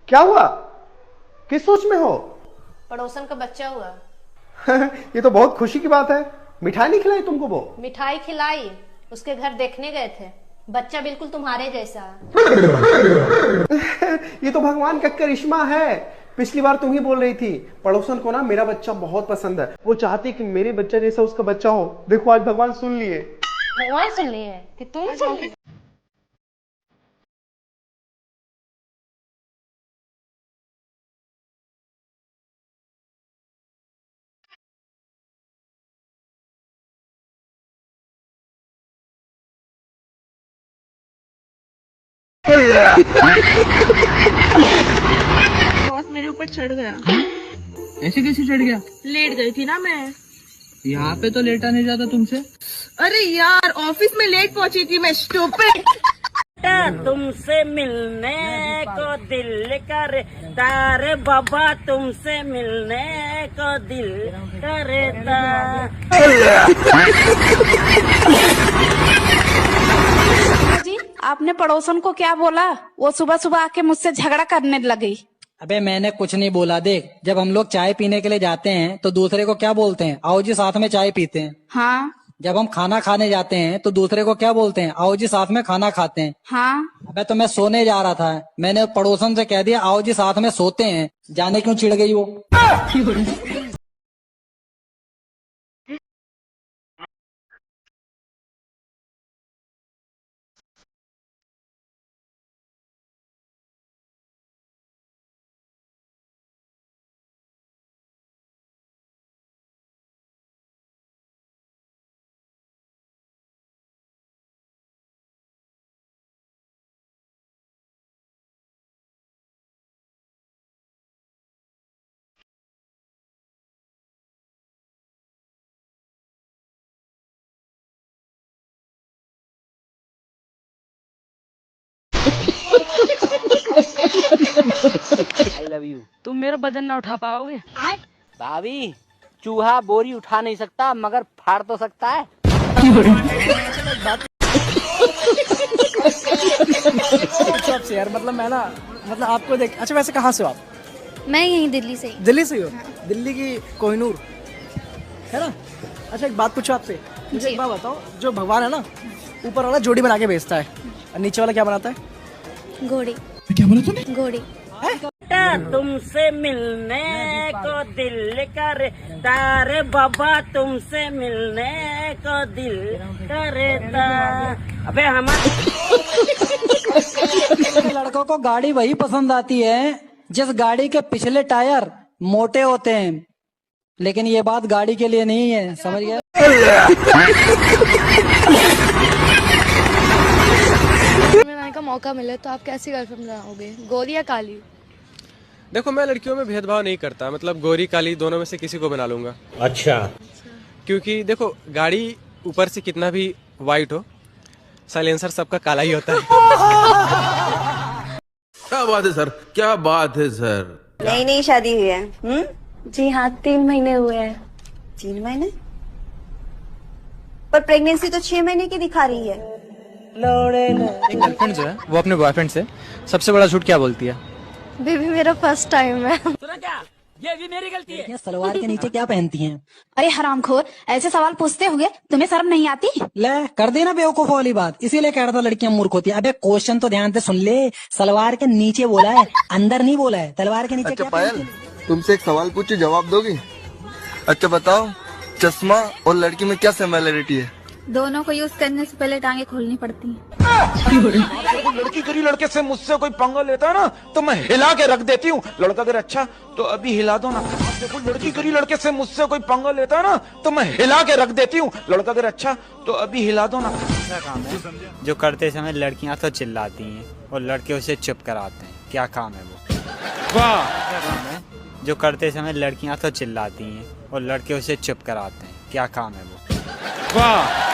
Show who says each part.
Speaker 1: क्या हुआ? किस सोच में हो?
Speaker 2: पड़ोसन का बच्चा हुआ।
Speaker 1: ये तो बहुत खुशी की बात है। मिठाई नहीं खिलाई तुमको वो?
Speaker 2: मिठाई खिलाई, उसके घर देखने गए थे। बच्चा बिल्कुल तुम्हारे जैसा।
Speaker 1: ये तो भगवान का करिश्मा है। पिछली बार तुम ही बोल रही थी पड़ोसन को ना मेरा बच्चा बहुत पसंद है, वो चाहती कि मेरे बच्चा जैसा उसका बच्चा हो। देखो आज भगवान सुन लिए।
Speaker 2: भगवान सुन लिए कि तुम सुन लिए।
Speaker 3: बॉस मेरे ऊपर चढ़ गया।
Speaker 4: ऐसे कैसे चढ़ गया?
Speaker 3: लेट गई थी ना मैं।
Speaker 4: यहाँ पे तो लेटा नहीं जाता तुमसे।
Speaker 3: अरे यार ऑफिस में लेट पहुंची थी मैं, स्टूपिड।
Speaker 5: तुमसे मिलने को दिल करता रे बाबा, तुमसे मिलने को दिल करता।
Speaker 6: जी आपने पड़ोसन को क्या बोला? वो सुबह सुबह आके मुझसे झगड़ा करने लगी।
Speaker 7: अबे मैंने कुछ नहीं बोला। देख, जब हम लोग चाय पीने के लिए जाते हैं तो दूसरे को क्या बोलते हैं? आओ जी साथ में चाय पीते हैं।
Speaker 6: हाँ
Speaker 7: जब हम खाना खाने जाते हैं तो दूसरे को क्या बोलते हैं? आओ जी साथ में खाना खाते हैं।
Speaker 6: हाँ।
Speaker 7: अबे तो मैं सोने जा रहा था, मैंने पड़ोसन से कह दिया आओ जी साथ में सोते हैं। जाने क्यों चिढ़ गई वो?
Speaker 5: I love you.
Speaker 3: तुम मेरा वजन ना उठा पाओगे।
Speaker 5: भाभी, चूहा बोरी उठा नहीं सकता मगर फाड़ तो सकता है।
Speaker 4: आपसे यार, मतलब मैं ना, मतलब आपको देख। अच्छा वैसे कहाँ से हो आप?
Speaker 8: मैं यहीं दिल्ली से ही।
Speaker 4: दिल्ली से ही हो? दिल्ली की कोहिनूर है ना? अच्छा एक बात पूछो आपसे, मुझे एक बात बताओ, जो भगवान है ना, ऊपर वाला जोड़ी बना के भेजता है और नीचे वाला क्या बनाता है?
Speaker 8: घोड़ी।
Speaker 4: क्या बोला तूने?
Speaker 8: घोड़ी।
Speaker 5: तुमसे मिलने को दिल करता रे बाबा, तुमसे मिलने को दिल करता। अबे हमारे
Speaker 7: लड़कों को गाड़ी वही पसंद आती है जिस गाड़ी के पिछले टायर मोटे होते हैं, लेकिन ये बात गाड़ी के लिए नहीं है, समझ गया?
Speaker 8: मिलने का मौका मिले तो आप कैसी गर्लफ्रेंड बनाओगे, गोरी या काली?
Speaker 9: देखो मैं लड़कियों में भेदभाव नहीं करता, मतलब गोरी काली दोनों में से किसी को बना लूंगा। अच्छा। क्योंकि देखो गाड़ी ऊपर से कितना भी वाइट हो, साइलेंसर सबका काला ही होता है।
Speaker 10: क्या बात है सर, क्या बात है सर।
Speaker 11: नई नई शादी हुई है?
Speaker 8: जी हाँ, 3 महीने हुए हैं।
Speaker 11: 3 महीने? पर प्रेगनेंसी तो 6 महीने की दिखा रही है।
Speaker 4: एक गर्लफ्रेंड जो है वो अपने बॉयफ्रेंड से सबसे बड़ा झूठ क्या बोलती है?
Speaker 8: बेबी मेरा फर्स्ट टाइम है।
Speaker 5: सुना क्या? ये भी मेरी गलती है।
Speaker 7: सलवार के नीचे क्या पहनती हैं?
Speaker 6: अरे हरामखोर, ऐसे सवाल पूछते हुए तुम्हें शर्म नहीं आती?
Speaker 7: ले कर देना बेवकूफ वाली बात, इसीलिए कह रहा था लड़कियां मूर्ख होती है। अबे क्वेश्चन तो ध्यान से सुन ले, सलवार के नीचे बोला है, अंदर नहीं बोला है। सलवार के नीचे
Speaker 10: अच्छा
Speaker 7: क्या
Speaker 10: पायल, तुमसे एक सवाल पूछो, जवाब दोगी? अच्छा बताओ, चश्मा और लड़की में क्या सिमिलरिटी है?
Speaker 8: दोनों को यूज करने से पहले टांगे खोलनी पड़ती हैं।
Speaker 12: लड़की करी लड़के से मुझसे कोई पंगा लेता है ना तो मैं हिला के रख देती हूँ। लड़का अगर अच्छा तो अभी हिला दो ना। देखो लड़की करी लड़के से मुझसे कोई पंगा लेता है ना तो मैं हिला के रख देती हूँ। लड़का अगर अच्छा तो अभी हिला दो ना।
Speaker 13: क्या काम है जो करते समय लड़कियां तो चिल्लाती हैं और लड़के उसे चुप कराते हैं? क्या काम है वो? वाह। क्या काम है जो करते समय लड़कियां तो चिल्लाती हैं और लड़के उसे चुप कराते हैं? क्या काम है वो? वाह।